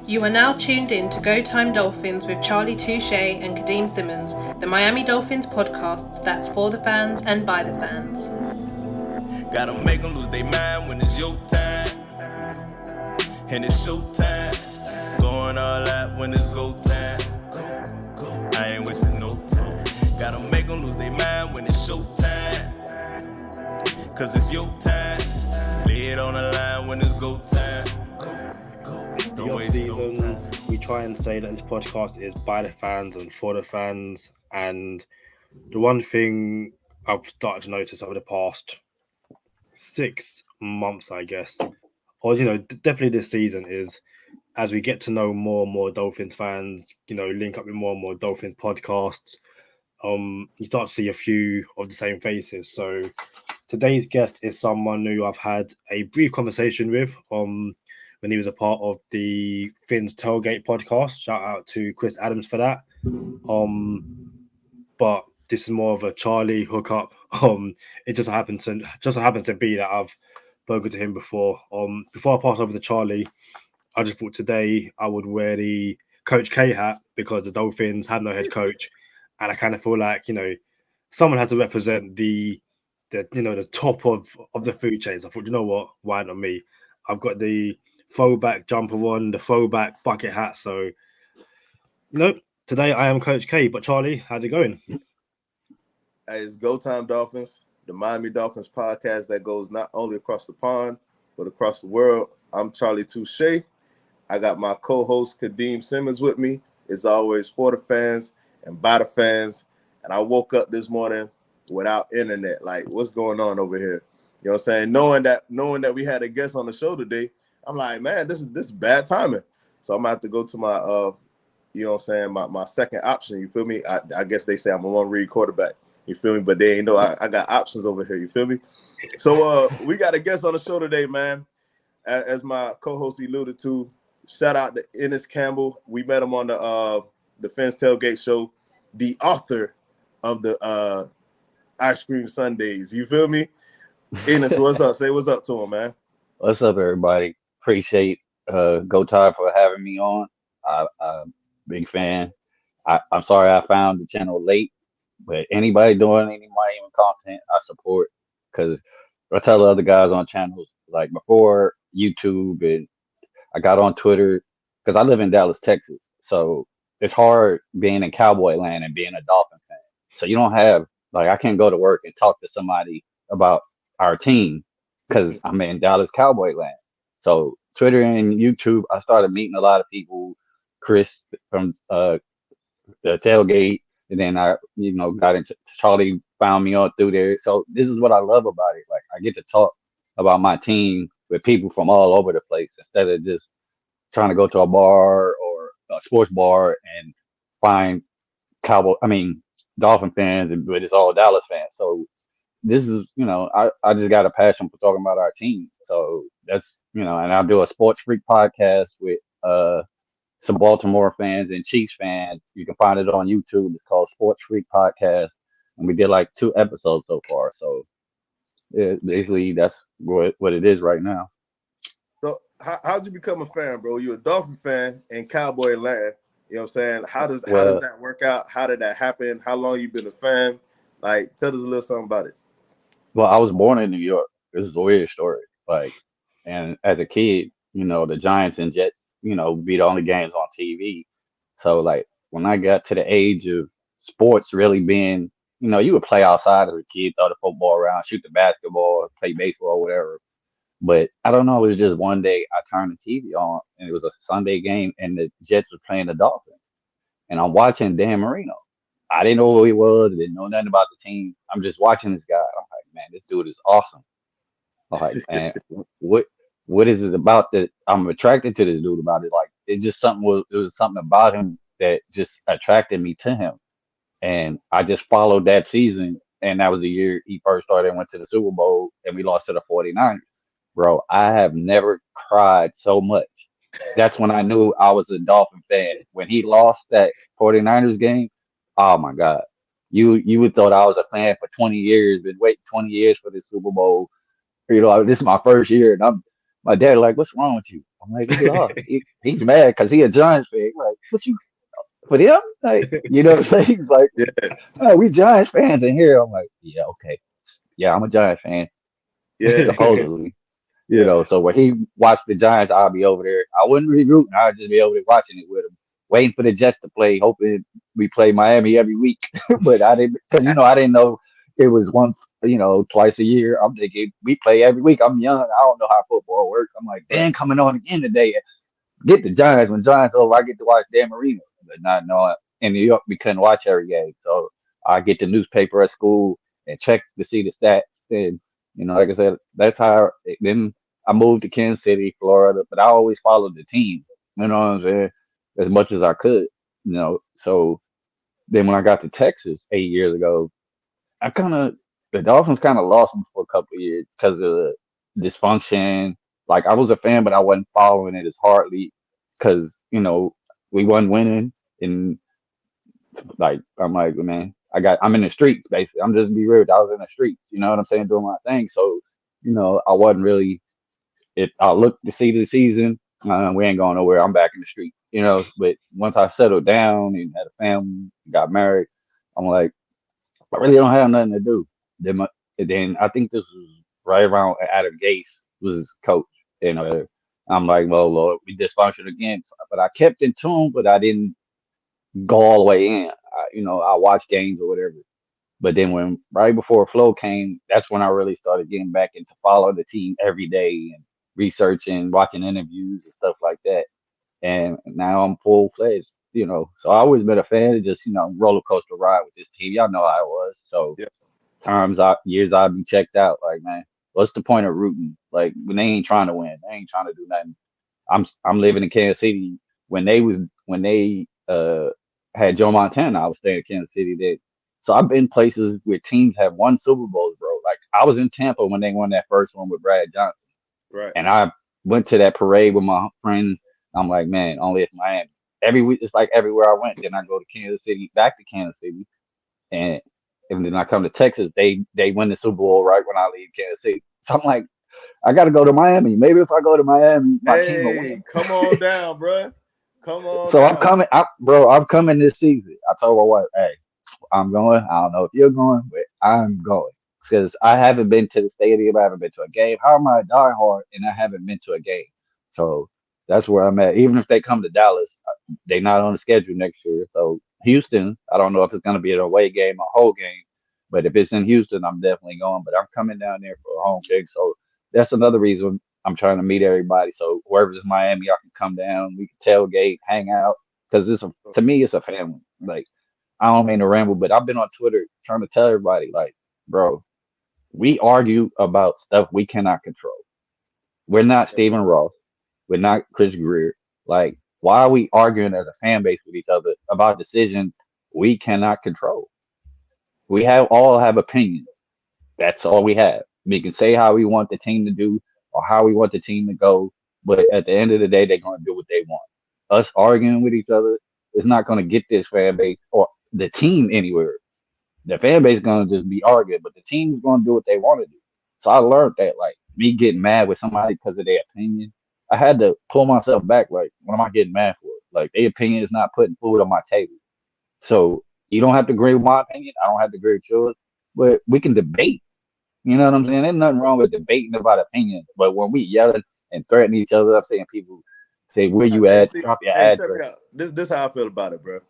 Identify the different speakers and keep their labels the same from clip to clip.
Speaker 1: You are now tuned in to Go Time Dolphins with Charlie Touche and Kadeem Simmons, the Miami Dolphins podcast that's for the fans and by the fans.
Speaker 2: Gotta make them lose their mind when it's your time. And it's show time. Going all out when it's go time. Go. I ain't wasting no time. Gotta make them lose their mind when it's show time. Cause it's your time. Lay it on the line when it's go time. Don't waste no time.
Speaker 3: We try and say that this podcast is by the fans and for the fans. And the one thing I've started to notice over the past 6 months, I guess, or definitely this season, is as we get to know more and more Dolphins fans, link up with more and more Dolphins podcasts, you start to see a few of the same faces. So today's guest is someone who I've had a brief conversation with when he was a part of the Fins Tailgate podcast. Shout out to Chris Adams for that. But this is more of a Charlie hookup. It just happened to be that I've spoken to him before. Before I pass over to Charlie, I just thought today I would wear the Coach K hat because the Dolphins have no head coach, and I kind of feel like someone has to represent the top of the food chains. I thought, you know what, why not me? I've got the throwback jumper on, the throwback bucket hat. So, today I am Coach K. But Charlie, how's it going?
Speaker 4: Hey, it's Go Time Dolphins, the Miami Dolphins podcast that goes not only across the pond, but across the world. I'm Charlie Touche. I got my co-host Kadeem Simmons with me. It's always for the fans and by the fans. And I woke up this morning without internet. Like, what's going on over here? You know what I'm saying? Knowing that we had a guest on the show today, I'm like, man, this is bad timing. So I'm gonna have to go to my my second option. You feel me? I guess they say I'm a one-read quarterback. You feel me? But they ain't know I got options over here. You feel me? So we got a guest on the show today, man. As my co-host alluded to, shout out to Inniss Campbell. We met him on the Fins Tailgate show, the author of the Ice Cream Sundays. You feel me? Inniss, what's up? Say what's up to him, man.
Speaker 5: What's up, everybody? Appreciate Go Tide for having me on. I'm big fan. I'm sorry I found the channel late, but anybody doing any Miami content, I support, because I tell the other guys on channels, like before YouTube, and I got on Twitter because I live in Dallas, Texas. So it's hard being in Cowboy land and being a Dolphin fan. So you don't have, like, I can't go to work and talk to somebody about our team because I'm in Dallas Cowboy land. So Twitter and YouTube, I started meeting a lot of people. Chris from the Tailgate, and then I, got into Charlie, found me on through there. So this is what I love about it. Like, I get to talk about my team with people from all over the place instead of just trying to go to a bar or a sports bar and find Dolphin fans, but it's all Dallas fans. So this is, I just got a passion for talking about our team. So that's, and I do a Sports Freak podcast with some Baltimore fans and Chiefs fans. You can find it on YouTube. It's called Sports Freak Podcast. And we did like 2 episodes so far. So basically that's what it is right now.
Speaker 4: So how'd you become a fan, bro? You're a Dolphin fan in Cowboy land. You know what I'm saying? How does that work out? How did that happen? How long you been a fan? Like, tell us a little something about it.
Speaker 5: Well, I was born in New York. This is a weird story. Like, and as a kid, the Giants and Jets, be the only games on TV. So, like, when I got to the age of sports really being, you would play outside as a kid, throw the football around, shoot the basketball, play baseball, whatever. But I don't know. It was just one day I turned the TV on, and it was a Sunday game, and the Jets were playing the Dolphins. And I'm watching Dan Marino. I didn't know who he was. I didn't know nothing about the team. I'm just watching this guy. I'm like, man, this dude is awesome. I'm like, man, what is it about that I'm attracted to this dude about it? Like, it was something about him that just attracted me to him. And I just followed that season. And that was the year he first started and went to the Super Bowl, and we lost to the 49ers. Bro, I have never cried so much. That's when I knew I was a Dolphin fan. When he lost that 49ers game, oh my God. You would thought I was a fan for 20 years, been waiting 20 years for this Super Bowl. This is my first year, and My dad like, what's wrong with you? I'm like, we lost. He's mad because he a Giants fan. Like, what you for them? Like, you know what I'm saying? He's like,
Speaker 4: Yeah,
Speaker 5: oh, we Giants fans in here. I'm like, yeah, okay. Yeah, I'm a Giants fan,
Speaker 4: yeah,
Speaker 5: supposedly. You
Speaker 4: yeah.
Speaker 5: know, so when he watched the Giants, I'll be over there. I wouldn't be rooting. I'd just be over there watching it with him, waiting for the Jets to play, hoping we play Miami every week. But I didn't, because I didn't know it was once, twice a year. I'm thinking we play every week. I'm young. I don't know how football works. I'm like,
Speaker 4: Right.
Speaker 5: Dan coming on again today. Get the Giants. When Giants over, I get to watch Dan Marino. But not knowing in New York, we couldn't watch every game. So I get the newspaper at school and check to see the stats. And, like I said, that's how then I moved to Kansas City, Florida, but I always followed the team, you know what I'm saying, as much as I could, So then when I got to Texas 8 years ago, the Dolphins kind of lost me for a couple of years because of the dysfunction. Like I was a fan, but I wasn't following it as hardly because we wasn't winning, and like I'm like, man, I'm in the streets basically. I'm just be real. I was in the streets, you know what I'm saying, doing my thing. So I wasn't really. I looked to see the season. We ain't going nowhere. I'm back in the street, But once I settled down and had a family, got married, I'm like. I really don't have nothing to do. Then I think this was right around Adam Gase was coach. I'm like, well, Lord, we dysfunctional again. But I kept in tune, but I didn't go all the way in. I watched games or whatever. But then when right before Flow came, that's when I really started getting back into following the team every day and researching, watching interviews and stuff like that. And now I'm full fledged, So I always been a fan of just, roller coaster ride with this team. Y'all know how it was. So
Speaker 4: Yeah.
Speaker 5: years I've been checked out. Like, man, what's the point of rooting? Like when they ain't trying to win, they ain't trying to do nothing. I'm living in Kansas City when they had Joe Montana. I was staying in Kansas City. So I've been places where teams have won Super Bowls, bro. Like I was in Tampa when they won that first one with Brad Johnson.
Speaker 4: Right.
Speaker 5: And I went to that parade with my friends. I'm like, man, only it's Miami. Every week, it's like everywhere I went. Then I go to Kansas City, back to Kansas City, and then I come to Texas. They win the Super Bowl right when I leave Kansas City. So I'm like, I got to go to Miami. Maybe if I go to Miami, my team will
Speaker 4: Hey,
Speaker 5: win.
Speaker 4: come on down, bro. Come on
Speaker 5: So I'm
Speaker 4: down.
Speaker 5: coming, bro. I'm coming this season. I told my wife, hey, I'm going. I don't know if you're going, but I'm going because I haven't been to the stadium. I haven't been to a game. How am I a diehard and I haven't been to a game? So that's where I'm at. Even if they come to Dallas, they're not on the schedule next year. So Houston, I don't know if it's going to be an away game or whole game, but if it's in Houston, I'm definitely going. But I'm coming down there for a home gig. So that's another reason I'm trying to meet everybody. So wherever's in Miami, I can come down. We can tailgate, hang out because to me, it's a family. Like I don't mean to ramble, but I've been on Twitter trying to tell everybody, like, bro, we argue about stuff we cannot control. We're not Stephen Ross. We're not Chris Greer. Like, why are we arguing as a fan base with each other about decisions we cannot control? We all have opinions. That's all we have. We can say how we want the team to do or how we want the team to go, but at the end of the day, they're going to do what they want. Us arguing with each other is not going to get this fan base or the team anywhere. The fan base is gonna just be arguing, but the team's gonna do what they want to do. So I learned that, like me getting mad with somebody because of their opinion, I had to pull myself back. Like, what am I getting mad for? Like, their opinion is not putting food on my table. So you don't have to agree with my opinion. I don't have to agree with yours, but we can debate. You know what I'm saying? There's nothing wrong with debating about opinions, but when we yelling and threaten each other, I'm saying people say where you
Speaker 4: Hey,
Speaker 5: at,
Speaker 4: see,
Speaker 5: drop your
Speaker 4: hey, check me
Speaker 5: address.
Speaker 4: out. This how I feel about it, bro.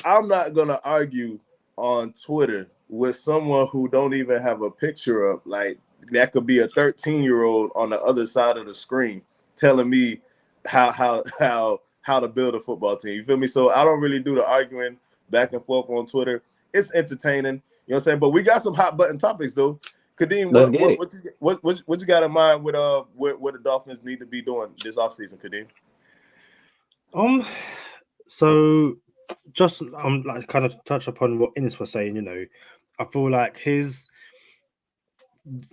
Speaker 4: I'm not gonna argue on Twitter with someone who don't even have a picture up. Like that could be a 13-year-old on the other side of the screen telling me how to build a football team. You feel me? So I don't really do the arguing back and forth on Twitter. It's entertaining, you know what I'm saying? But we got some hot button topics though. Kadeem,
Speaker 5: Let's get it.
Speaker 4: what you got in mind with what the Dolphins need to be doing this offseason, Kadeem?
Speaker 3: So just like kind of touch upon what Inniss was saying, I feel like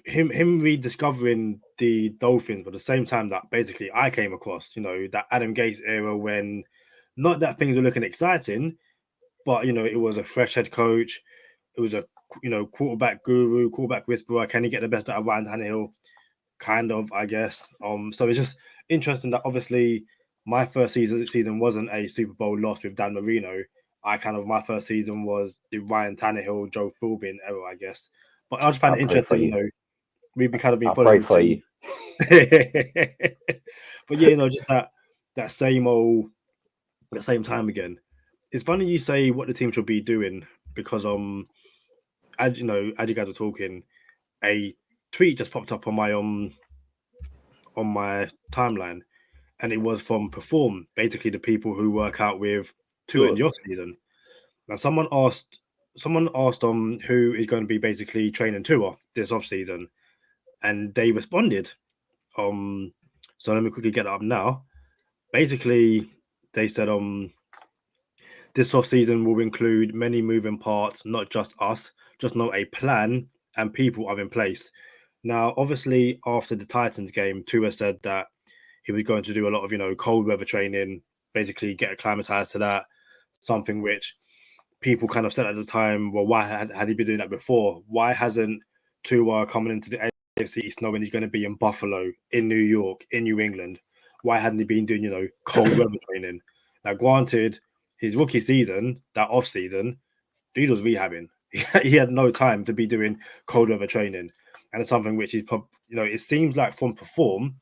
Speaker 3: him rediscovering the Dolphins, but at the same time that basically I came across, that Adam Gase era when not that things were looking exciting, but it was a fresh head coach, it was a quarterback guru, quarterback whisperer. Can he get the best out of Ryan Tannehill? kind of, I guess. So it's just interesting that obviously my first season wasn't a Super Bowl loss with Dan Marino. My first season was the Ryan Tannehill, Joe Philbin era, I guess. But I just find
Speaker 5: I
Speaker 3: it
Speaker 5: pray for
Speaker 3: interesting,
Speaker 5: you.
Speaker 3: we've been
Speaker 5: I
Speaker 3: following
Speaker 5: pray
Speaker 3: the
Speaker 5: for
Speaker 3: team.
Speaker 5: you.
Speaker 3: But yeah, just that same old, at the same time again. It's funny you say what the team should be doing because as as you guys are talking, a tweet just popped up on my timeline, and it was from Perform, basically the people who work out with Tua in
Speaker 4: Sure.
Speaker 3: the off season. Now someone asked who is going to be basically training Tua this off season, and they responded. So let me quickly get it up now. Basically, they said this off-season will include many moving parts, not just us. Just know a plan and people are in place. Now, obviously, after the Titans game, Tua said that he was going to do a lot of, cold weather training, basically get acclimatized to that. Something which people kind of said at the time, well, why had he been doing that before? Why hasn't Tua coming into the AFC East knowing he's going to be in Buffalo, in New York, in New England? Why hadn't he been doing, cold weather training? Now, granted, his rookie season, that off season, dude was rehabbing. He had no time to be doing cold weather training, and it's something which it seems like from Perform.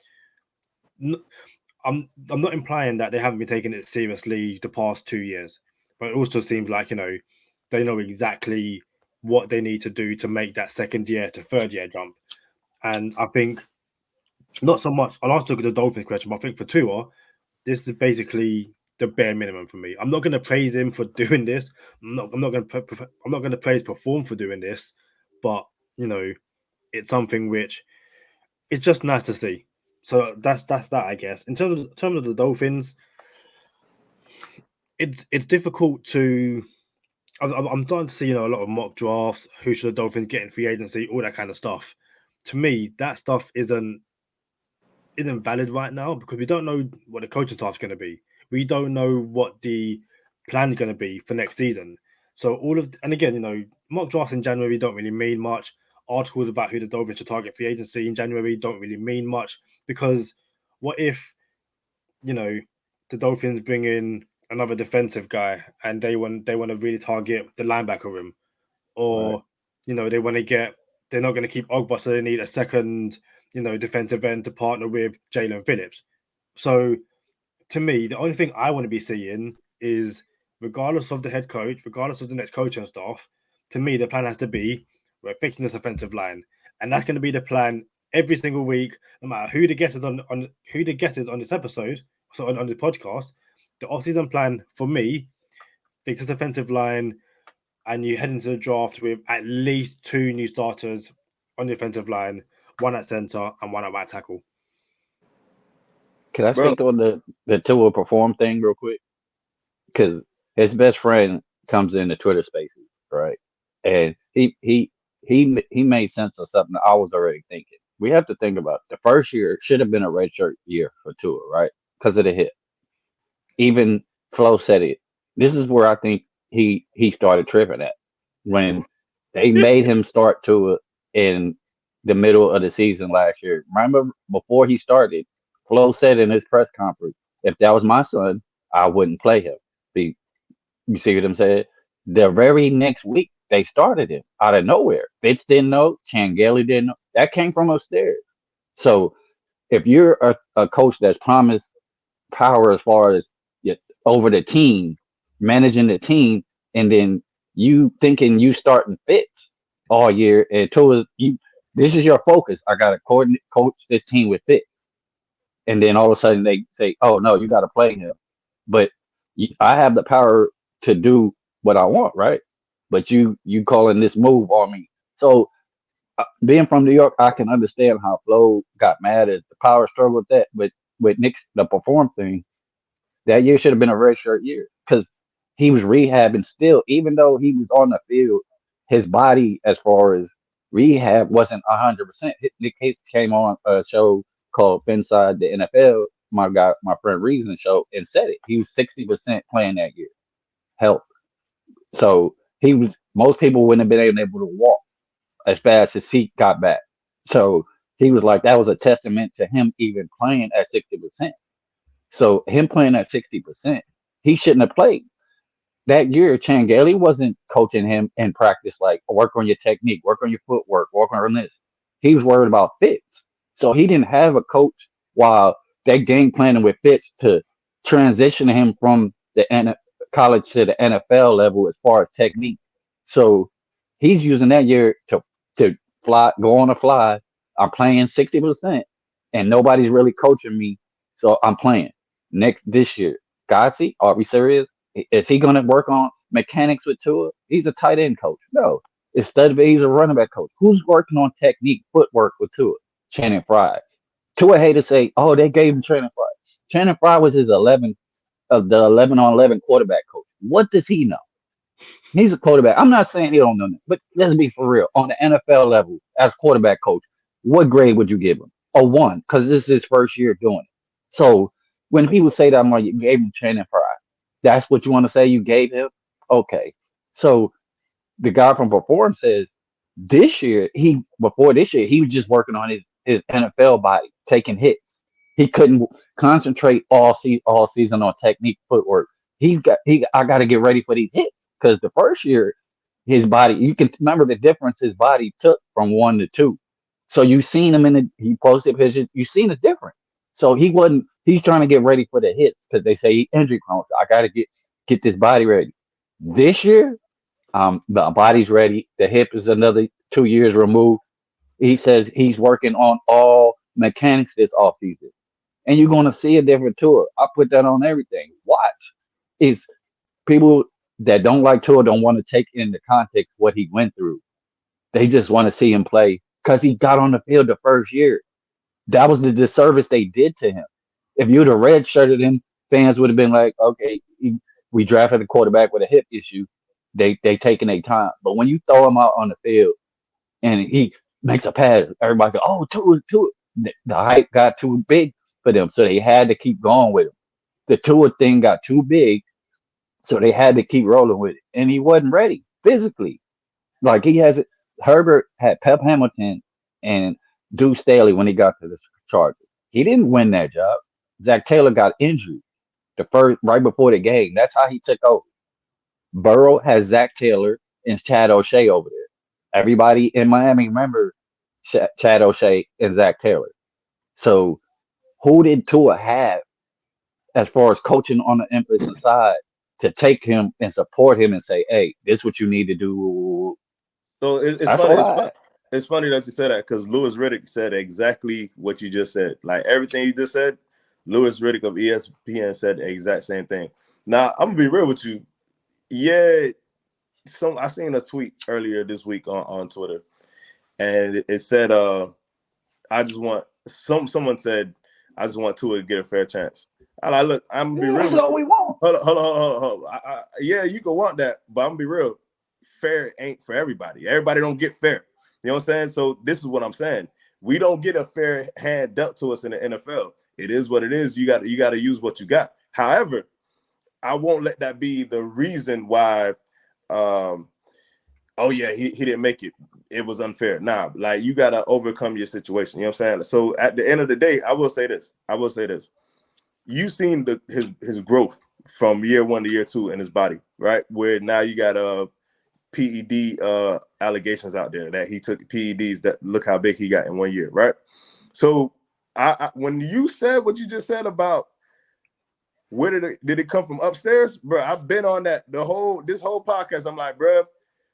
Speaker 3: I'm not implying that they haven't been taking it seriously the past 2 years, but it also seems like they know exactly what they need to do to make that second year to third year jump. And I think not so much. I'll answer the Dolphins question, but I think for Tua, this is basically the bare minimum for me. I'm not going to praise him for doing this. I'm not going to praise Perform for doing this, but it's something which it's just nice to see. So that's that, I guess. In terms of the Dolphins, it's difficult to. I'm starting to see a lot of mock drafts. Who should the Dolphins get in free agency? All that kind of stuff. To me, that stuff isn't valid right now because we don't know what the coaching staff is going to be. We don't know what the plan is going to be for next season. So and again, mock drafts in January don't really mean much. Articles about who the Dolphins should target free agency in January don't really mean much because what if the Dolphins bring in another defensive guy and they want to really target the linebacker room,
Speaker 5: Right.
Speaker 3: or they're not going to keep Ogba, so they need a second defensive end to partner with Jalen Phillips. So to me, the only thing I want to be seeing is, regardless of the head coach, regardless of the next coaching staff, to me the plan has to be we're fixing this offensive line, and that's going to be the plan every single week, no matter who the guest is on this episode, so on the podcast. The off-season plan for me: fix this offensive line, and you head into the draft with at least 2 new starters on the offensive line, one at center and one at right tackle.
Speaker 5: Can I
Speaker 4: Bro,
Speaker 5: speak on the Tua Perform thing real quick? Because his best friend comes into Twitter Spaces, right? And he made sense of something I was already thinking. We have to think about the first year should have been a redshirt year for Tua, right? Because of the hit. Even Flo said it. This is where I think he started tripping at when they made him start Tua in the middle of the season last year. Remember before he started, Flo said in his press conference, "If that was my son, I wouldn't play him." Be- You see what I'm saying? The very next week they started him out of nowhere. Fitz didn't know, Changeli didn't know. That came from upstairs. So if you're a coach that's promised power as far as y- over the team, managing the team, and then you thinking you starting Fitz all year and told you this is your focus. I got to coach this team with Fitz, and then all of a sudden they say, "Oh no, you got to play him." But I have the power to do what I want, right? But you calling this move on me. So being from New York, I can understand how Flo got mad at the power struggle with that. But with Nick, the Perform thing, that year should have been a redshirt year because he was rehabbing still, even though he was on the field. His body, as far as rehab, wasn't 100%. Nick Case came on a show called Inside the NFL. My friend Reason show, and said it. He was 60% playing that year, health. So he was. Most people wouldn't have been able to walk as fast as he got back. So He was like, that was a testament to him even playing at 60%. So him playing at 60%, he shouldn't have played. That year, Changeli wasn't coaching him in practice, like work on your technique, work on your footwork, work on this. He was worried about Fitz. So he didn't have a coach while they game planning with Fitz to transition him from the college to the NFL level as far as technique. So he's using that year to fly, go on a fly. I'm playing 60%, and nobody's really coaching me, so I'm playing. Next this year, Godsey, are we serious? Is he going to work on mechanics with Tua? He's a tight end coach. No. Instead of he's a running back coach. Who's working on technique, footwork with Tua? Channing Frye. Tua hate to say, oh, they gave him Channing Frye. Channing Frye was his 11 of the 11 on 11 quarterback coach. What does he know? He's a quarterback. I'm not saying he don't know, but let's be for real. On the NFL level, as quarterback coach, what grade would you give him? A 1, because this is his first year doing it. So when people say that, I'm like, you gave him Channing Frye. That's what you want to say you gave him? Okay. So the guy from before him says before this year, he was just working on his NFL body, taking hits. He couldn't concentrate all season on technique, footwork. I got to get ready for these hits because the first year, his body, you can remember the difference his body took from 1 to 2. So you seen him he posted pictures, you seen the difference. So he's trying to get ready for the hits because they say he injury prone. So I got to get this body ready. This year, the body's ready. The hip is another 2 years removed. He says he's working on all mechanics this offseason. And you're going to see a different tour. I put that on everything. Watch. It's people that don't like Tua don't want to take into context what he went through. They just want to see him play because he got on the field the first year. That was the disservice they did to him. If you'd have redshirted him, fans would have been like, okay, we drafted a quarterback with a hip issue. They taking their time. But when you throw him out on the field and he makes a pass, everybody go, oh, Tua. The hype got too big for them, so they had to keep going with him. The Tua thing got too big, so they had to keep rolling with it. And he wasn't ready physically. Like he has it. Herbert had Pep Hamilton and Deuce Staley when he got to the Chargers. He didn't win that job. Zach Taylor got injured the first right before the game. That's how he took over. Burrow has Zach Taylor and Chad O'Shea over there. Everybody in Miami remember Chad O'Shea and Zach Taylor. So who did Tua have as far as coaching on the emphasis side to take him and support him and say, hey, this is what you need to do?
Speaker 4: So it's funny. It's funny that you said that because Louis Riddick said exactly what you just said. Like everything you just said, Louis Riddick of ESPN said the exact same thing. Now, I'm going to be real with you. Yeah, I seen a tweet earlier this week on Twitter, and it said, I just want someone said, I just want Tua to get a fair chance. I'm like, look, I'm gonna be real.
Speaker 5: That's all we want.
Speaker 4: Hold on. Yeah, you can want that, but I'm gonna be real. Fair ain't for everybody. Everybody don't get fair. You know what I'm saying? So this is what I'm saying. We don't get a fair hand dealt to us in the NFL. It is what it is. You got to use what you got. However, I won't let that be the reason why. Oh yeah, he didn't make it. It was unfair. Nah, like you got to overcome your situation. You know what I'm saying? So at the end of the day, I will say this. You've seen his growth from year 1 to year 2 in his body, right? Where now you got PED allegations out there that he took PEDs that look how big he got in 1 year, right? So I when you said what you just said about where did it come from upstairs, bro? I've been on that this whole podcast. I'm like, bro,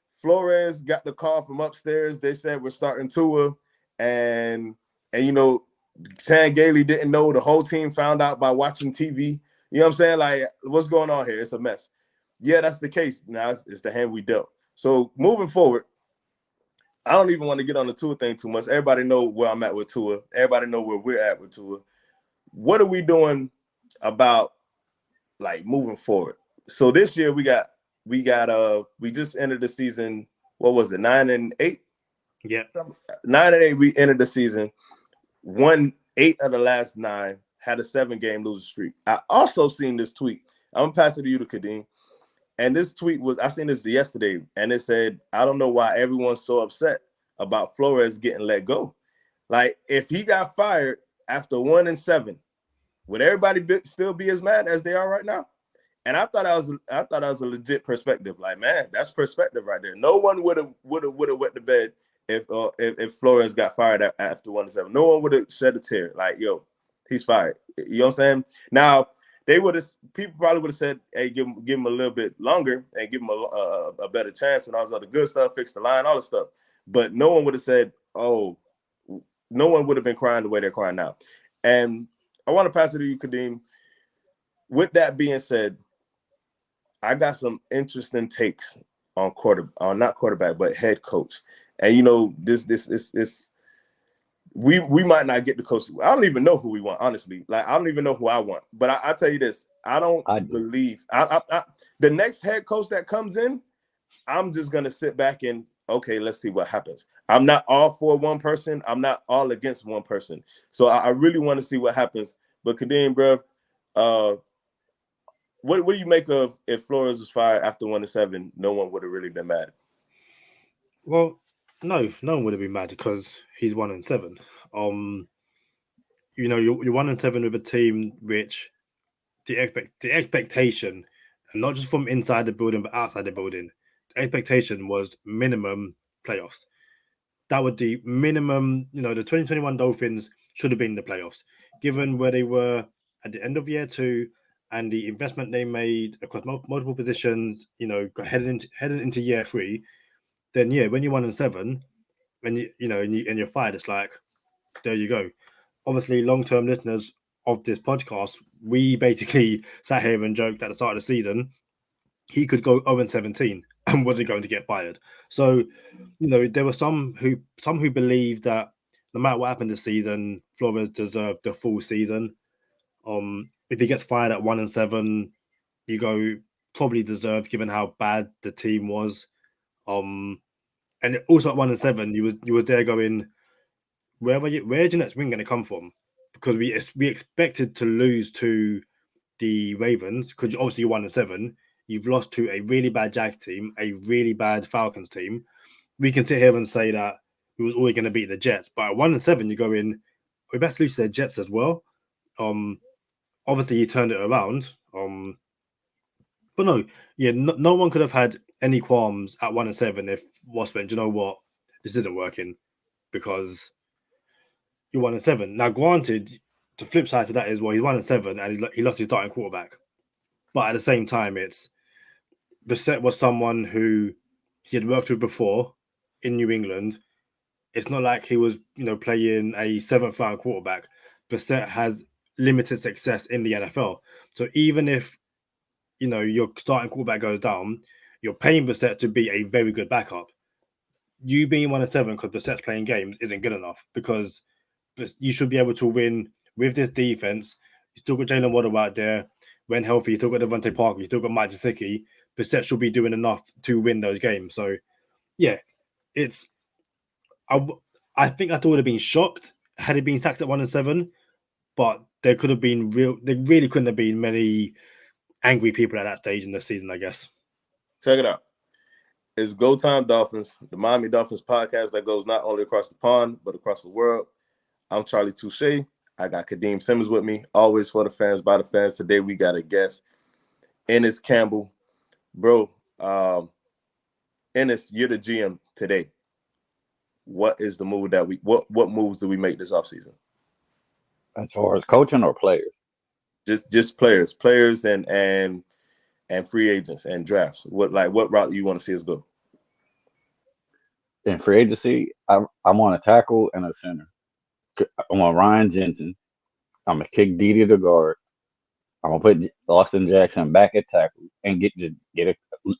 Speaker 4: Flores got the call from upstairs. They said we're starting Tua, and you know, Chan Gailey didn't know. The whole team found out by watching TV. You know what I'm saying? Like, what's going on here? It's a mess. Yeah, that's the case. Now it's the hand we dealt. So moving forward, I don't even want to get on the Tua thing too much. Everybody know where I'm at with Tua. Everybody know where we're at with Tua. What are we doing about like moving forward? So this year we just entered the season. What was it? 9-8.
Speaker 3: Yeah,
Speaker 4: 9-8. We entered the season. Won 8 of the last 9. Had a 7-game losing streak. I also seen this tweet. I'm gonna pass it to you, to Kadeem. And this tweet I seen this yesterday, and it said, I don't know why everyone's so upset about Flores getting let go. Like, if he got fired after 1-7, would everybody still be as mad as they are right now? And I thought that was a legit perspective. Like, man, that's perspective right there. No one would have wet the bed if Flores got fired after 1-7. No one would have shed a tear. Like, yo, he's fired. You know what I'm saying? Now, people probably would have said, hey, give him a little bit longer and give him a better chance and all this other good stuff, fix the line, all this stuff. But no one would have said, oh, no one would have been crying the way they're crying now. And I want to pass it to you, Kadeem. With that being said, I got some interesting takes on not quarterback, but head coach. And you know, this we might not get the coach. I don't even know who we want, honestly. Like, I don't even know who I want. But I tell you this, I believe the next head coach that comes in, I'm just gonna sit back and okay, let's see what happens. I'm not all for one person. I'm not all against one person. So I really want to see what happens. But Kadeem, bro, what do you make of if Flores was fired after 1-7? No one would have really been mad.
Speaker 3: Well, no one would have been mad because he's 1-7. You know, you're 1-7 with a team which the expectation, and not just from inside the building but outside the building, the expectation was minimum playoffs. That would be minimum. You know, the 2021 Dolphins should have been in the playoffs, given where they were at the end of year 2 and the investment they made across multiple positions. You know, heading into year 3. Then yeah, when you're 1-7 and you're fired, it's like, there you go. Obviously, long-term listeners of this podcast, we basically sat here and joked at the start of the season he could go 0-17 and wasn't going to get fired. So, you know, there were some who believed that no matter what happened this season, Flores deserved the full season. If he gets fired at 1-7, you go probably deserved, given how bad the team was. And also at 1-7, you were there going, where's your next win going to come from? Because we expected to lose to the Ravens because obviously you're 1-7. You've lost to a really bad Jags team, a really bad Falcons team. We can sit here and say that we was always going to beat the Jets, but at 1-7, you go in, we best lose to the Jets as well. Obviously he turned it around. But no, yeah, no one could have had any qualms at 1-7 if Wasp went, you know what, this isn't working because you're 1-7. Now, granted, the flip side to that is, well, he's 1-7 and he lost his starting quarterback. But at the same time, Brissett was someone who he had worked with before in New England. It's not like he was, you know, playing a 7th-round quarterback. Brissett has limited success in the NFL. So even if, you know, your starting quarterback goes down, you're paying Brissett to be a very good backup. You being 1-7 because Brissett's playing games isn't good enough because you should be able to win with this defense. You still got Jalen Waddle out there. When healthy, you still got Devonte Parker, you still got Mike Gesicki. Brissett should be doing enough to win those games. So, yeah, I think I would have been shocked had he been sacked at 1-7, but there really couldn't have been many angry people at that stage in the season, I guess.
Speaker 4: Check it out. It's Go Time Dolphins, the Miami Dolphins podcast that goes not only across the pond, but across the world. I'm Charlie Touche. I got Kadeem Simmons with me, always for the fans, by the fans. Today we got a guest, Inniss Campbell. Bro, Inniss, you're the GM today. What is the move what moves do we make this offseason?
Speaker 5: As far as coaching or players?
Speaker 4: Just players and free agents and drafts. What route do you want to see us go?
Speaker 5: In free agency, I want a tackle and a center. I want Ryan Jensen. I'm gonna kick Dede to guard. I'm gonna put Austin Jackson back at tackle and get this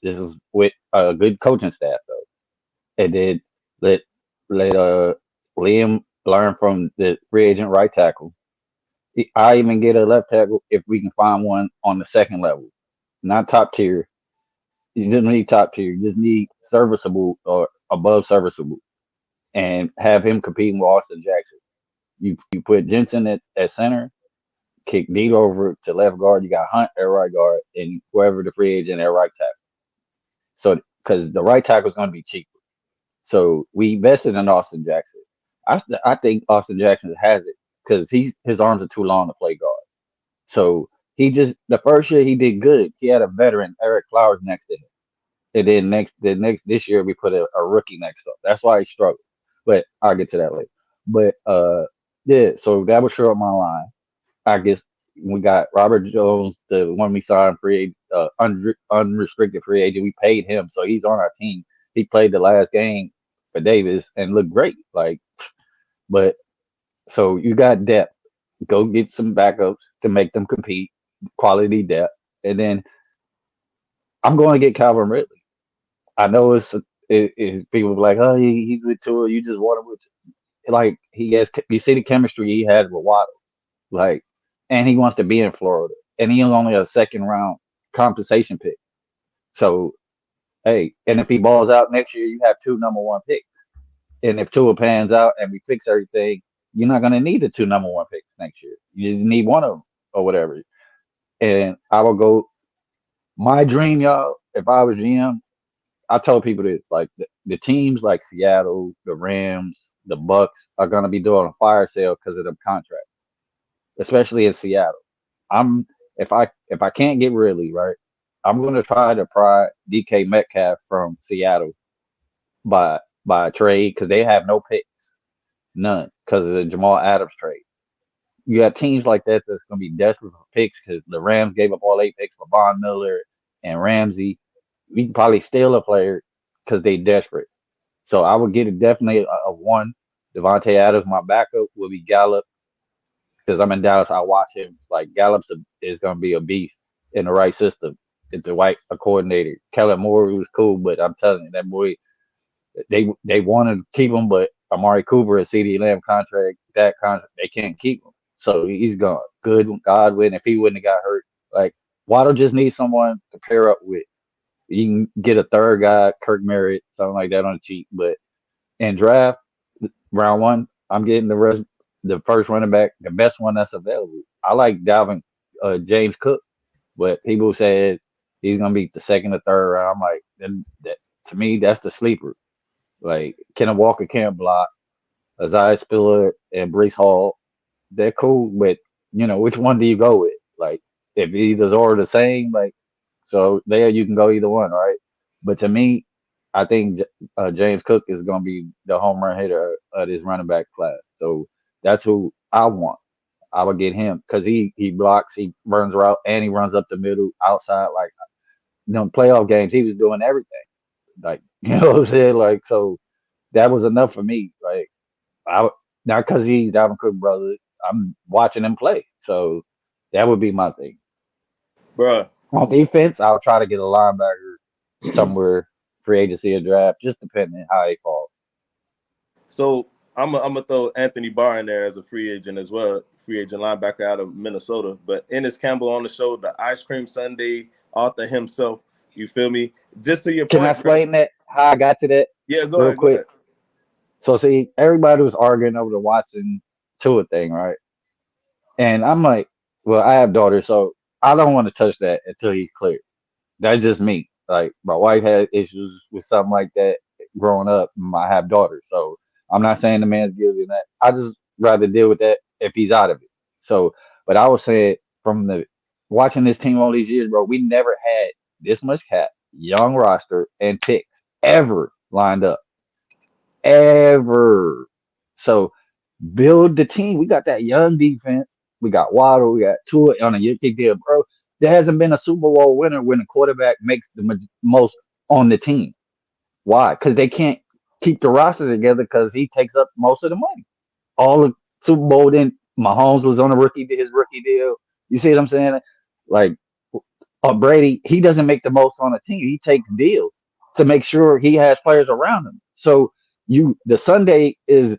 Speaker 5: is with a good coaching staff though. And then let Liam learn from the free agent right tackle. I even get a left tackle if we can find one on the second level, not top tier. You just need top tier. You just need serviceable or above serviceable, and have him competing with Austin Jackson. You put Jensen at center, kick Dede over to left guard. You got Hunt at right guard, and whoever the free agent at right tackle. So, because the right tackle is going to be cheaper. So we invested in Austin Jackson. I think Austin Jackson has it because his arms are too long to play guard. So he just the first year he did good. He had a veteran Eric Flowers next to him, and then next this year we put a rookie next up. That's why he struggled. But I'll get to that later. But yeah, so that was sure on my line. I guess we got Robert Jones, the one we signed free, unrestricted free agent. We paid him, so he's on our team. He played the last game for Davis and looked great. Like, but so you got depth. Go get some backups to make them compete, quality depth, and then I'm going to get Calvin Ridley. I know people be like, oh, he's with Tua. You just want him with like he has. You see the chemistry he has with Waddle. Like, and he wants to be in Florida, and he was only a second round compensation pick. So, hey, and if he balls out next year, you have two number one picks. And if Tua pans out and we fix everything, you're not going to need the two number one picks next year. You just need one of them or whatever. And I will go. My dream, y'all, if I was GM, I tell people this: like the teams like Seattle, the Rams, the Bucks are going to be doing a fire sale because of the contract, especially in Seattle. I'm if I can't get Ridley right, I'm gonna try to pry DK Metcalf from Seattle by a trade because they have no picks, none, because of the Jamal Adams trade. You got teams like that that's gonna be desperate for picks because the Rams gave up all 8 picks for Von Miller and Ramsey. We can probably steal a player because they desperate. So I would get it definitely a one. Devonte Adams, my backup, will be Gallup because I'm in Dallas. I watch him. Like is going to be a beast in the right system. It's the right coordinator. Kellen Moore was cool, but I'm telling you, that boy, they wanted to keep him, but Amari Cooper and CeeDee Lamb contract, they can't keep him. So he's gone. Good Godwin, if he wouldn't have got hurt, like Waddle just needs someone to pair up with. You can get a third guy, Kirk Merritt, something like that on the cheap. But in draft, round one, I'm getting the first running back, the best one that's available. I like James Cook, but people said he's gonna be the second or third round. I'm like, that to me, that's the sleeper. Like Kenneth Walker can't block, Isaiah Spiller and Brees Hall, they're cool, but which one do you go with? Like if either's or the same, like so there you can go either one, right? But to me, I think James Cook is going to be the home run hitter of this running back class. So that's who I want. I would get him because he blocks, he runs around, and he runs up the middle, outside. Like playoff games, he was doing everything. Like what I'm saying. Like so, that was enough for me. Like not because he's Dalvin Cook brother. I'm watching him play, so that would be my thing.
Speaker 4: Bruh.
Speaker 5: On defense, I'll try to get a linebacker somewhere, free agency or draft, just depending how he falls.
Speaker 4: So I'm gonna throw Anthony Barr in there as a free agent as well, free agent linebacker out of Minnesota. But Inniss Campbell on the show, the Ice Cream Sunday author himself. You feel me? Just to your point.
Speaker 5: Can I explain that how I got to that?
Speaker 4: Yeah, go
Speaker 5: real
Speaker 4: ahead.
Speaker 5: quick.
Speaker 4: Go ahead.
Speaker 5: So see, everybody was arguing over the Watson Tua thing, right? And I'm like, well, I have daughters, so I don't want to touch that until he's cleared. That's just me. Like my wife had issues with something like that growing up. I have daughters, so I'm not saying the man's guilty of that. I just rather deal with that if he's out of it. So, but I was saying from the watching this team all these years, bro, we never had this much cap, young roster, and picks ever lined up. Ever. So build the team. We got that young defense. We got Waddle. We got Tua on a year kick deal, bro. There hasn't been a Super Bowl winner when a quarterback makes the most on the team. Why? Because they can't keep the roster together because he takes up most of the money. All the Super Bowl, then Mahomes was on his rookie deal. You see what I'm saying? Like Brady, he doesn't make the most on the team. He takes deals to make sure he has players around him. So the Sunday is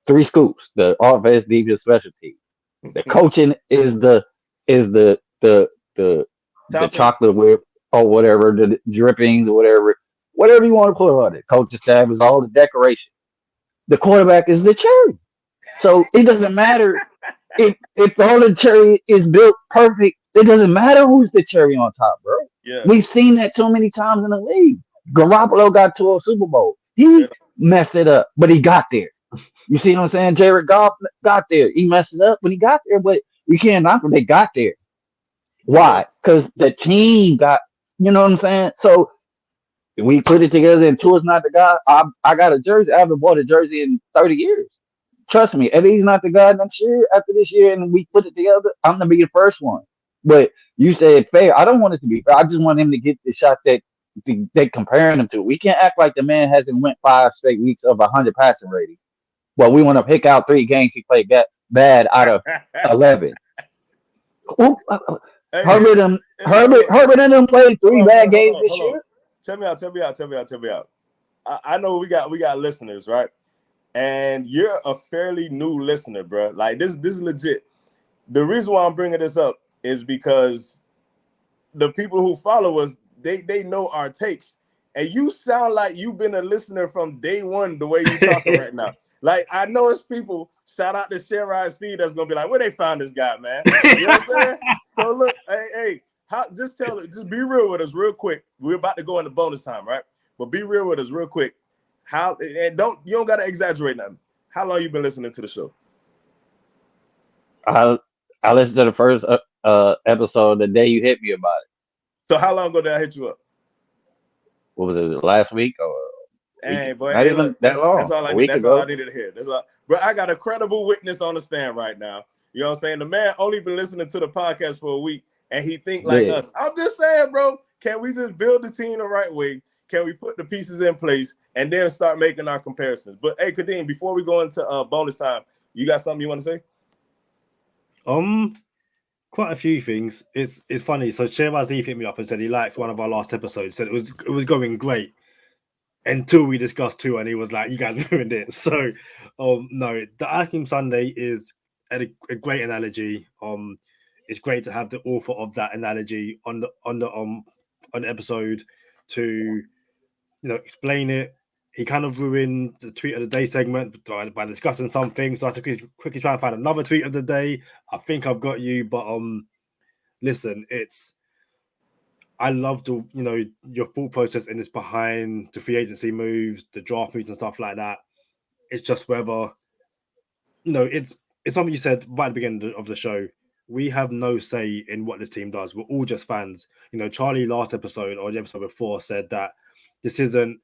Speaker 5: three scoops: the offense, defense, special team. The coaching is the chocolate whip or whatever, the drippings or whatever you want to put on it. Coaching staff is all the decoration. The quarterback is the cherry. So it doesn't matter if the whole cherry is built perfect. It doesn't matter who's the cherry on top, bro.
Speaker 4: Yeah.
Speaker 5: We've seen that too many times in the league. Garoppolo got to a Super Bowl. He messed it up, but he got there. You see what I'm saying? Jared Goff got there. He messed it up when he got there, but we can't knock him. They got there.
Speaker 4: Yeah.
Speaker 5: Why? Because the team got, you know what I'm saying? So we put it together and Tua's not the guy. I got a jersey. I haven't bought a jersey in 30 years. Trust me, if he's not the guy next year, after this year, and we put it together, I'm gonna be the first one. But you said fair. I don't want it to be fair. I just want him to get the shot that they comparing him to. We can't act like the man hasn't went 5 straight weeks of 100 passing rating. Well, we want to pick out 3 games he played bad out of 11. Ooh,
Speaker 4: Hey,
Speaker 5: Herbert and Herbert and them played 3 bad games this
Speaker 4: hold on.
Speaker 5: year.
Speaker 4: Tell me out. I know we got listeners, right? And you're a fairly new listener, bro. Like this is legit. The reason why I'm bringing this up is because the people who follow us, they know our takes. And you sound like you've been a listener from day one, the way you're talking right now. Like, I know it's people, shout out to Sherrod Steve, that's going to be like, where they found this guy, man? You know what I'm saying? So, look, hey, just be real with us real quick. We're about to go into bonus time, right? But be real with us real quick. You don't got to exaggerate nothing. How long you been listening to the show?
Speaker 5: I listened to the first episode the day you hit me about it.
Speaker 4: So how long ago did I hit you up?
Speaker 5: What was it, last week? Or
Speaker 4: hey, boy,
Speaker 5: not even
Speaker 4: look,
Speaker 5: that long.
Speaker 4: That's all I need. That's all I needed to hear. Bro, I got a credible witness on the stand right now. You know what I'm saying? The man only been listening to the podcast for a week, and he think like us. I'm just saying, bro, can we just build the team the right way? Can we put the pieces in place and then start making our comparisons? But hey, Kadeem, before we go into bonus time, you got something you want to say?
Speaker 3: Quite a few things. It's funny. So Sherrod hit me up and said he liked one of our last episodes. Said it was going great until we discussed Tua, and he was like, "You guys ruined it." So, no, the Akim Sunday is a great analogy. It's great to have the author of that analogy on the episode to explain it. He kind of ruined the tweet of the day segment by discussing something. So I had to quickly try and find another tweet of the day. I think I've got you, but listen, I love your thought process in this behind the free agency moves, the draft moves and stuff like that. It's just whether it's something you said right at the beginning of the show. We have no say in what this team does. We're all just fans. Charlie last episode or the episode before said that this isn't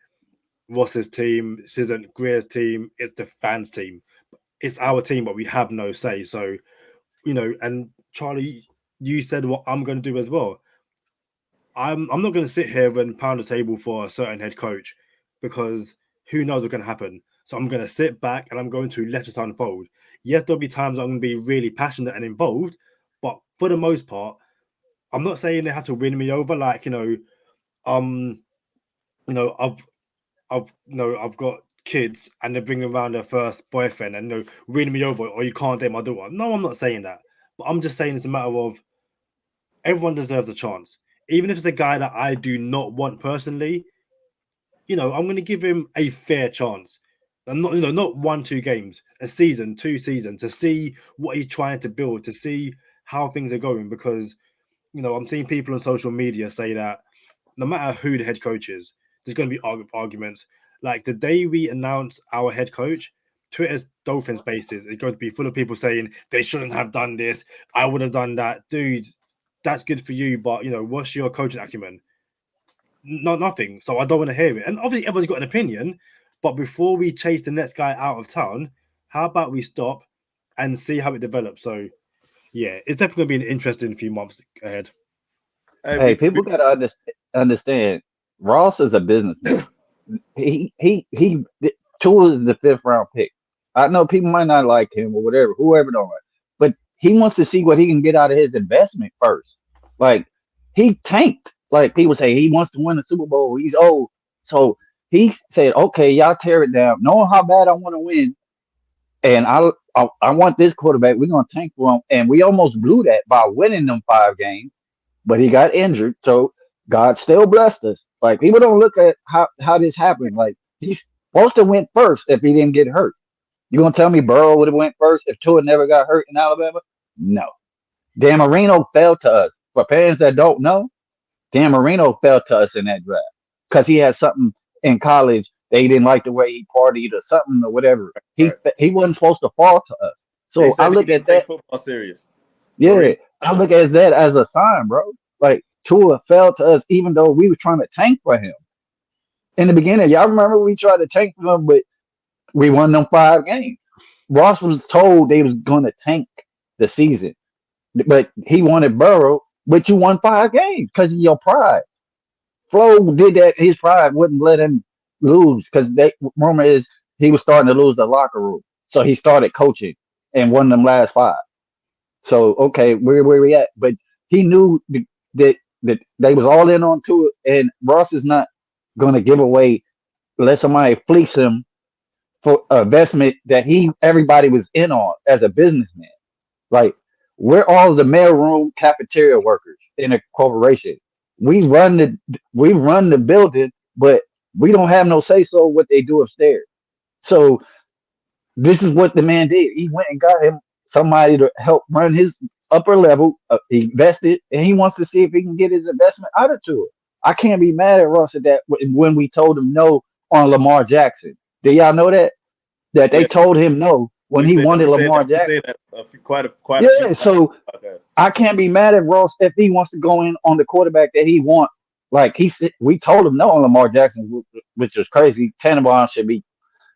Speaker 3: Ross's team, this isn't Greer's team, it's the fans' team. It's our team, but we have no say. So, and Charlie, you said what I'm going to do as well. I'm not going to sit here and pound the table for a certain head coach because who knows what's going to happen. So I'm going to sit back and I'm going to let it unfold. Yes, there'll be times I'm going to be really passionate and involved, but for the most part, I'm not saying they have to win me over. Like, I've got kids and they're bringing around their first boyfriend and win me over or you can't date my daughter. No, I'm not saying that. But I'm just saying it's a matter of everyone deserves a chance. Even if it's a guy that I do not want personally, I'm going to give him a fair chance. And not 1-2 games, a season, 2 seasons to see what he's trying to build, to see how things are going. Because, I'm seeing people on social media say that no matter who the head coach is, there's going to be arguments. Like the day we announce our head coach, Twitter's Dolphin Spaces is going to be full of people saying they shouldn't have done this. I would have done that. Dude, that's good for you. But, what's your coaching acumen? Nothing. So I don't want to hear it. And obviously everyone's got an opinion. But before we chase the next guy out of town, how about we stop and see how it develops? So, yeah, it's definitely going to be an interesting few months ahead.
Speaker 5: Hey, people got to understand. Ross is a businessman. He Tua is the 5th round pick. I know people might not like him or whatever, whoever don't like, but he wants to see what he can get out of his investment first. Like he tanked. Like people say, he wants to win the Super Bowl. He's old, so he said, "Okay, y'all tear it down. Knowing how bad I want to win, and I want this quarterback. We're gonna tank for him." And we almost blew that by winning them 5 games, but he got injured, so God still blessed us. Like people don't look at how this happened. Like he's supposed to went first if he didn't get hurt. You gonna tell me Burrow would have went first if Tua never got hurt in Alabama? No. Dan Marino fell to us. For parents that don't know, Dan Marino fell to us in that draft because he had something in college they didn't like the way he partied or something or whatever.
Speaker 4: Right.
Speaker 5: He wasn't supposed to fall to us.
Speaker 4: They
Speaker 5: So I
Speaker 4: said he
Speaker 5: look
Speaker 4: didn't
Speaker 5: at
Speaker 4: take
Speaker 5: that.
Speaker 4: football serious.
Speaker 5: Yeah, I look at that as a sign, bro. Like Tua fell to us, even though we were trying to tank for him in the beginning. Y'all remember we tried to tank for him, but we won them 5 games. Ross was told they was going to tank the season, but he wanted Burrow. But you won 5 games because of your pride. Flo did that. His pride wouldn't let him lose because they rumor is he was starting to lose the locker room. So he started coaching and won them last 5. So okay, where we at? But he knew that they was all in on to it, and Ross is not going to give away, let somebody fleece him for an investment that everybody was in on as a businessman. Like we're all the mailroom cafeteria workers in a corporation. We run the building, but we don't have no say so what they do upstairs. So this is what the man did. He went and got him somebody to help run his upper level. He invested, and he wants to see if he can get his investment out of to it. I can't be mad at Russ at that when we told him no on Lamar Jackson. Did y'all know that? That they
Speaker 4: Yeah,
Speaker 5: told him no when he wanted Lamar Jackson.
Speaker 4: We say that quite a few times.
Speaker 5: So I can't be mad at Ross if he wants to go in on the quarterback that he wants. Like we told him no on Lamar Jackson, which was crazy. Tannenbaum should be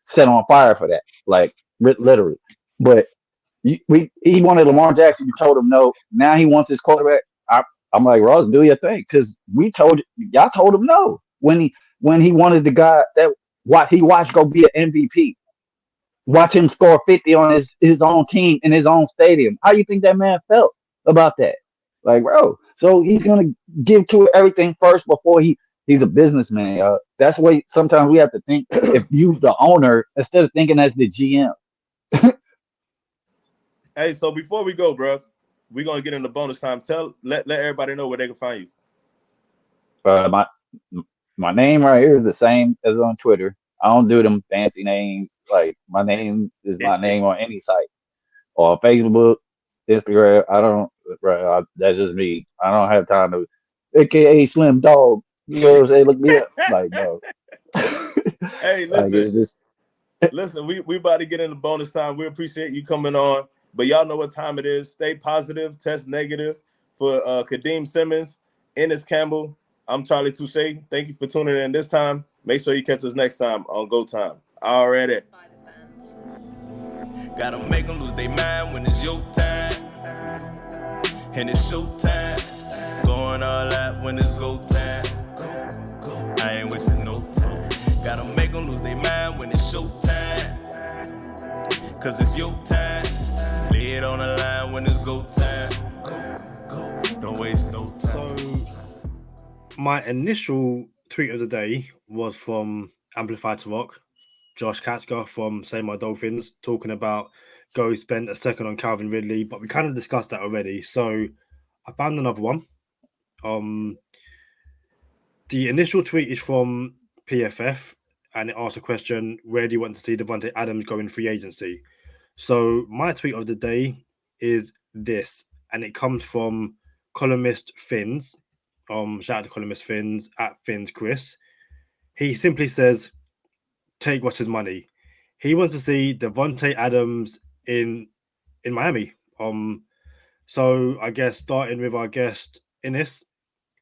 Speaker 5: set on fire for that, like literally. But he wanted Lamar Jackson. We told him no. Now he wants his quarterback. I'm like, Ross, do your thing, because y'all told him no when he wanted the guy that he watched go be an MVP. Watch him score 50 on his own team in his own stadium. How you think that man felt about that? Like, bro, so he's gonna give to everything first before he's a businessman. That's why sometimes we have to think if you the owner instead of thinking as the GM.
Speaker 4: Hey, so before we go, bro, we're gonna get into bonus time. Let everybody know where they can find you.
Speaker 5: My name right here is the same as on Twitter. I don't do them fancy names. Like my name is my name on any site or Facebook, Instagram. I don't. Right, that's just me. I don't have time to, AKA Slim Dog. You know what I'm saying? Look me up. Like no.
Speaker 4: Hey, listen. Listen, we about to get into bonus time. We appreciate you coming on, but y'all know what time it is. Stay positive, test negative. For Kadeem Simmons, Inniss Campbell, I'm Charlie Touche. Thank you for tuning in this time. Make sure you catch us next time on Go Time. Already.
Speaker 1: By the fans.
Speaker 2: Gotta make them lose their mind when it's your time. And it's show time. Going all out when it's go time. I ain't wasting no time. Gotta make them lose their mind when it's show time. Cause it's your time. Lay it on the line when it's go time. Don't waste no time.
Speaker 3: So my initial tweet of the day was from Amplify to Rock, Josh Katzker from Say My Dolphins, talking about go spend a second on Calvin Ridley, but we kind of discussed that already. So I found another one. The initial tweet is from PFF, and it asks a question: where do you want to see Devonte Adams go in free agency? So my tweet of the day is this, and it comes from columnist Fins. Shout out to columnist Fins at Fins Chris. He simply says, take what's his money. He wants to see Devonte Adams in Miami. So I guess starting with our guest Inniss,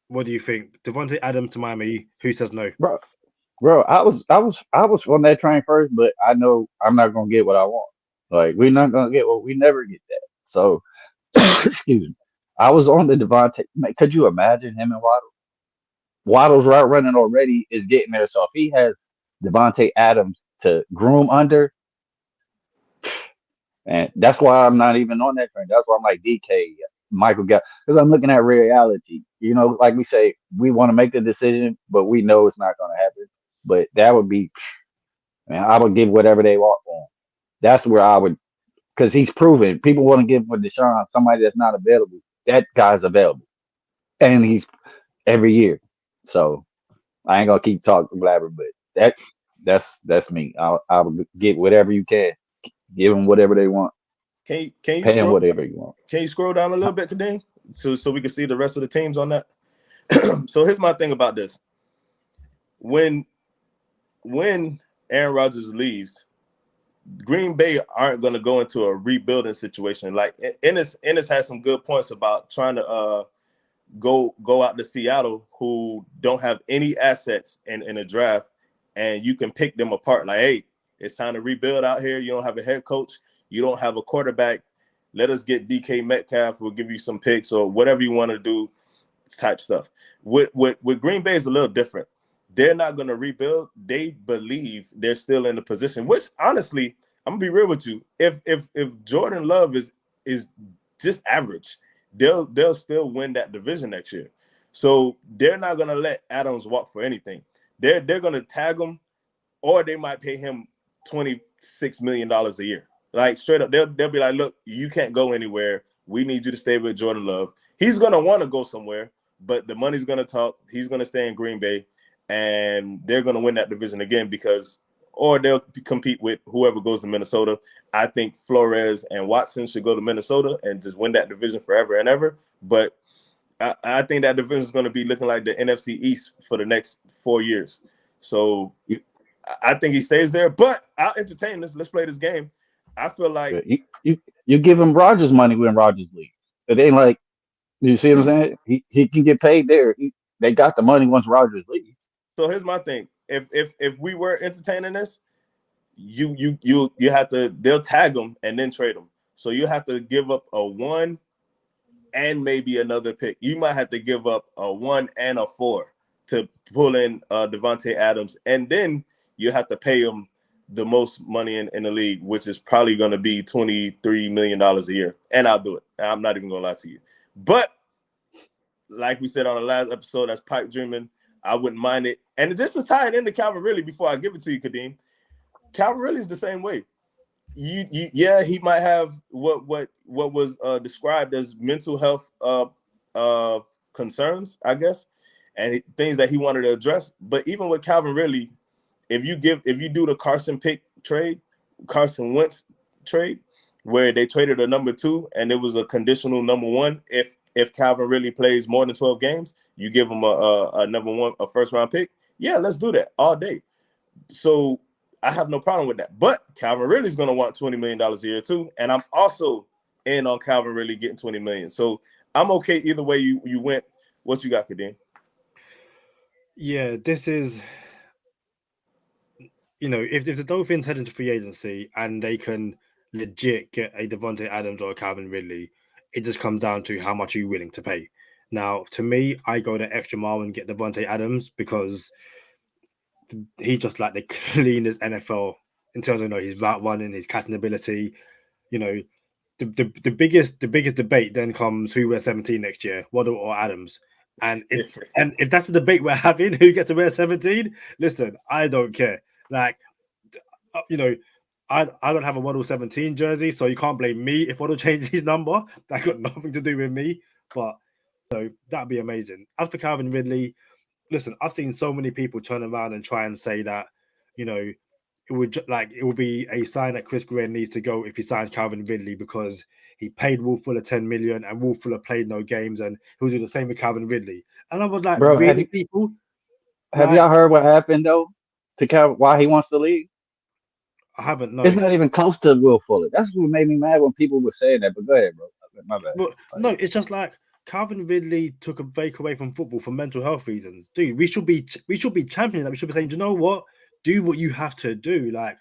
Speaker 3: what do you think? Devonte Adams to Miami, who says no?
Speaker 5: Bro, I was on that train first, but I know I'm not gonna get what I want. Like we're not gonna get what we never get that. So excuse me. I was on the Devonte. Could you imagine him and Waddle? Waddle's route running already is getting there. So if he has Devonte Adams to groom under, and that's why I'm not even on that train. That's why I'm like DK, Michael got, because I'm looking at reality. You know, like we say, we want to make the decision, but we know it's not going to happen. But that would be, man, I would give whatever they want for him. That's where I would, because he's proven. People want to give for Deshaun somebody that's not available. That guy's available, and he's every year. So I ain't gonna keep talking blabber, but that's me. I would get whatever you can. Give them whatever they want.
Speaker 4: Can you
Speaker 5: pay them whatever you want?
Speaker 4: Can you scroll down a little bit, Kadeem, so we can see the rest of the teams on that? So here's my thing about this. When Aaron Rodgers leaves, Green Bay aren't going to go into a rebuilding situation. Like Inniss has some good points about trying to go out to Seattle, who don't have any assets in a draft, and you can pick them apart. Like, hey, it's time to rebuild out here. You don't have a head coach. You don't have a quarterback. Let us get DK Metcalf. We'll give you some picks or whatever you want to do type stuff. With Green Bay is a little different. They're not going to rebuild. They believe they're still in the position, which honestly, I'm gonna be real with you. If Jordan Love is just average, they'll still win that division next year. So they're not gonna let Adams walk for anything. They're gonna tag him, or they might pay him $26 million a year. Like straight up, they'll be like, look, you can't go anywhere. We need you to stay with Jordan Love. He's gonna want to go somewhere, but the money's gonna talk. He's gonna stay in Green Bay, and they're gonna win that division again or they'll compete with whoever goes to Minnesota. I think Flores and Watson should go to Minnesota and just win that division forever and ever. But I think that division is going to be looking like the NFC East for the next 4 years. So I think he stays there. But I'll entertain this. Let's play this game. I feel like
Speaker 5: you give him Rodgers money when Rodgers leaves. It ain't like, you see what I'm saying? He can get paid there. They got the money once Rodgers leaves.
Speaker 4: So here's my thing. If we were entertaining this, you have to, they'll tag them and then trade them. So you have to give up a 1 and maybe another pick. You might have to give up a 1 and a 4 to pull in Devonte Adams, and then you have to pay him the most money in the league, which is probably going to be $23 million a year. And I'll do it. I'm not even going to lie to you. But like we said on the last episode, that's pipe dreaming. I wouldn't mind it. And just to tie it into Calvin Ridley before I give it to you, Kadeem, Calvin Ridley is the same way. Yeah, he might have what was described as mental health concerns, I guess, and things that he wanted to address. But even with Calvin Ridley, if you do the Carson Wentz trade, where they traded a number 2 and it was a conditional number 1, if Calvin Ridley plays more than 12 games, you give him a number 1, a first round pick. Yeah, let's do that all day. So I have no problem with that. But Calvin Ridley's going to want $20 million a year too, and I'm also in on Calvin Ridley getting $20 million. So I'm okay either way you went. What you got, Kadeem?
Speaker 3: Yeah, this is, if the Dolphins head into free agency and they can legit get a Devonte Adams or a Calvin Ridley, it just comes down to how much are you willing to pay. Now, to me, I go the extra mile and get Devonte Adams because he's just like the cleanest NFL in terms of his route running, his catching ability. The biggest debate then comes who wears 17 next year, Waddle or Adams. And if that's the debate we're having, who gets to wear 17, listen, I don't care. Like, I don't have a Waddle 17 jersey, so you can't blame me if Waddle changes his number. That got nothing to do with me. But that'd be amazing. As for Calvin Ridley, listen, I've seen so many people turn around and try and say that, it would be a sign that Chris Greer needs to go if he signs Calvin Ridley because he paid Will Fuller $10 million and Will Fuller played no games and he'll do the same with Calvin Ridley. And I was like,
Speaker 5: bro,
Speaker 3: really,
Speaker 5: have y'all heard what happened though to Calvin? Why he wants to leave?
Speaker 3: I haven't. No,
Speaker 5: it's not even close to Will Fuller. That's what made me mad when people were saying that. But go ahead, bro. My bad.
Speaker 3: But no, it's just like Calvin Ridley took a break away from football for mental health reasons. Dude, we should be championing that. We should be saying, you know what? Do what you have to do. Like,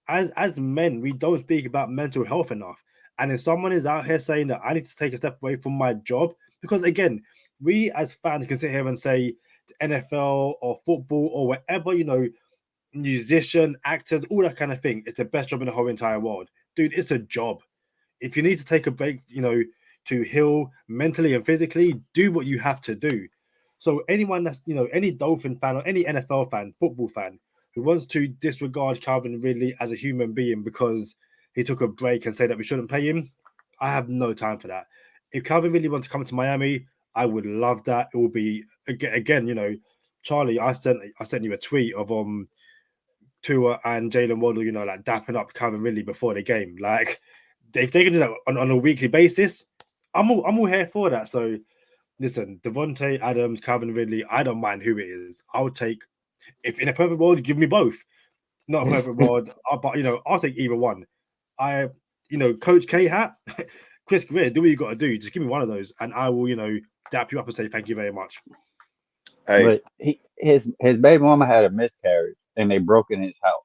Speaker 3: as men, we don't speak about mental health enough. And if someone is out here saying that I need to take a step away from my job, because again, we as fans can sit here and say NFL or football or whatever, musician, actors, all that kind of thing, it's the best job in the whole entire world. Dude, it's a job. If you need to take a break, to heal mentally and physically, do what you have to do. So anyone that's, any Dolphin fan or any NFL fan, football fan, who wants to disregard Calvin Ridley as a human being because he took a break and say that we shouldn't pay him, I have no time for that. If Calvin Ridley wants to come to Miami, I would love that. It will be, again, Charlie, I sent you a tweet of Tua and Jalen Waddle, like dapping up Calvin Ridley before the game. Like, if they can do that on a weekly basis, I'm all here for that. So, listen, Devonte Adams, Calvin Ridley, I don't mind who it is. I would take, if in a perfect world, give me both. not a perfect world, but I'll take either one. Coach K hat, Chris Greer, do what you got to do. Just give me one of those, and I will, dap you up and say thank you very much.
Speaker 4: Hey,
Speaker 5: But his baby mama had a miscarriage, and they broke in his house.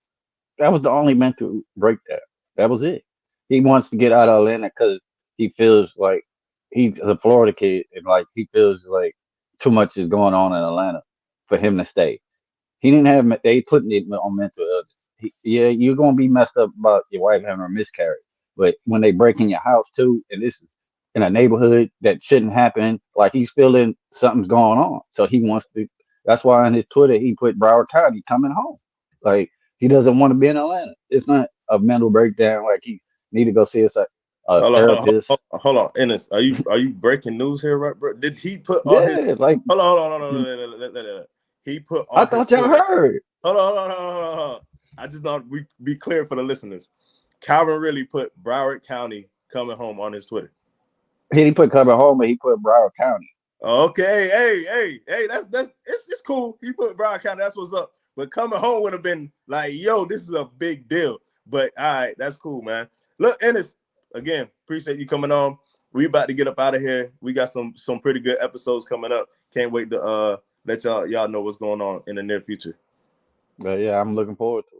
Speaker 5: That was the only mental breakdown. That was it. He wants to get out of Atlanta because he feels like he's a Florida kid, and like he feels like too much is going on in Atlanta for him to stay. He didn't have. They put it on mental illness. Yeah, you're gonna be messed up about your wife having a miscarriage, but when they break in your house too, and this is in a neighborhood that shouldn't happen, like he's feeling something's going on, so he wants to. That's why on his Twitter he put Broward County coming home. Like he doesn't want to be in Atlanta. It's not a mental breakdown. Like he need to go see a
Speaker 4: hold on, hold on, hold
Speaker 5: therapist.
Speaker 4: on, hold on. Inniss, are you breaking news here, right, bro? Did he put all his?
Speaker 5: Yeah, like
Speaker 4: Hold on, hold on. He put
Speaker 5: I
Speaker 4: on his
Speaker 5: thought y'all
Speaker 4: Twitter.
Speaker 5: heard.
Speaker 4: Hold on. I just not be clear for the listeners. Calvin really put Broward County coming home on his Twitter.
Speaker 5: He didn't put coming home, but he put Broward County.
Speaker 4: Okay, hey, that's it's cool. He put Broward County. That's what's up. But coming home would have been like, yo, this is a big deal. But all right, that's cool, man. Look, Inniss, again, appreciate you coming on. We about to get up out of here. We got some pretty good episodes coming up. Can't wait to let y'all know what's going on in the near future.
Speaker 5: But yeah, I'm looking forward to it.